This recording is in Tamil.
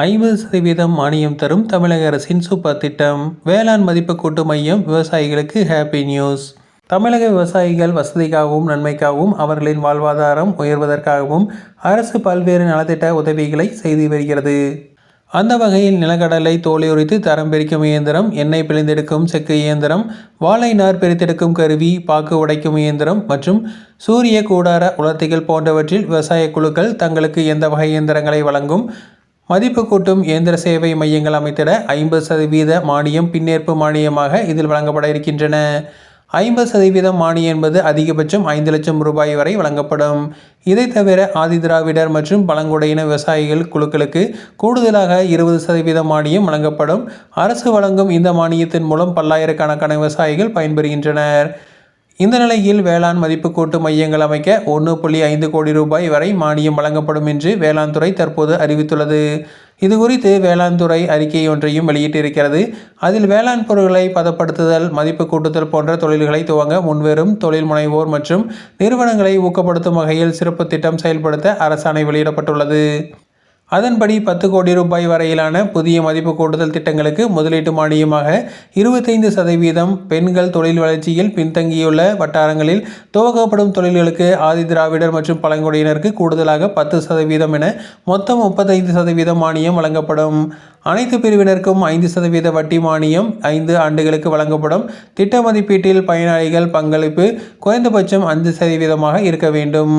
50% மானியம் தரும் தமிழக அரசின் சூப்பர் திட்டம். வேளாண் மதிப்பு கூட்டு மையம் விவசாயிகளுக்கு ஹாப்பி நியூஸ். தமிழக விவசாயிகள் வசதிக்காகவும் நன்மைக்காகவும் அவர்களின் வாழ்வாதாரம் உயர்வதற்காகவும் அரசு பல்வேறு நலத்திட்ட உதவிகளை செய்து வருகிறது. அந்த வகையில் நிலக்கடலை தோலை உரித்து தரம் பிரிக்கும் இயந்திரம், எண்ணெய் பிழிந்தெடுக்கும் செக்கு இயந்திரம், வாழை நார் பிரித்தெடுக்கும் கருவி, பாக்கு உடைக்கும் இயந்திரம் மற்றும் சூரிய கூடார உலர்த்திகள் போன்றவற்றில் விவசாய குழுக்கள் தங்களுக்கு எந்த வகை இயந்திரங்களை வழங்கும் மதிப்பு கூட்டும் இயந்திர சேவை மையங்கள் அமைத்திட 50% மானியம் பின்னேற்பு மானியமாக இதில் வழங்கப்பட இருக்கின்றன. 50% மானியம் என்பது அதிகபட்சம் 5 லட்சம் ரூபாய் வரை வழங்கப்படும். இதை தவிர ஆதிதிராவிடர் மற்றும் பழங்குடியின விவசாயிகள் குழுக்களுக்கு கூடுதலாக 20% மானியம் வழங்கப்படும். அரசு வழங்கும் இந்த மானியத்தின் மூலம் பல்லாயிரக்கணக்கான விவசாயிகள் பயன்பெறுகின்றனர். இந்த நிலையில் வேளாண் மதிப்பு கூட்டு மையங்கள் அமைக்க 1.5 கோடி ரூபாய் வரை மானியம் வழங்கப்படும் என்று வேளாண் துறை தற்போது அறிவித்துள்ளது. இதுகுறித்து வேளாண் துறை அறிக்கை ஒன்றையும் வெளியிட்டிருக்கிறது. அதில் வேளாண் பொருட்களை பதப்படுத்துதல், மதிப்பு கூட்டுதல் போன்ற தொழில்களை துவங்க முன்வரும் தொழில் முனைவோர் மற்றும் நிறுவனங்களை ஊக்கப்படுத்தும் வகையில் சிறப்பு திட்டம் செயல்படுத்த அரசாணை வெளியிடப்பட்டுள்ளது. அதன்படி 10 கோடி ரூபாய் வரையிலான புதிய மதிப்பு கூட்டுதல் திட்டங்களுக்கு முதலீட்டு மானியமாக 25%, பெண்கள் தொழில் வளர்ச்சியில் பின்தங்கியுள்ள வட்டாரங்களில் துவக்கப்படும் தொழில்களுக்கு ஆதிதிராவிடர் மற்றும் பழங்குடியினருக்கு கூடுதலாக 10% என மொத்தம் 35% மானியம் வழங்கப்படும். அனைத்து பிரிவினருக்கும் 5% வட்டி மானியம் 5 ஆண்டுகளுக்கு வழங்கப்படும். திட்ட மதிப்பீட்டில் பயனாளிகள் பங்களிப்பு குறைந்தபட்சம் 5% இருக்க வேண்டும்.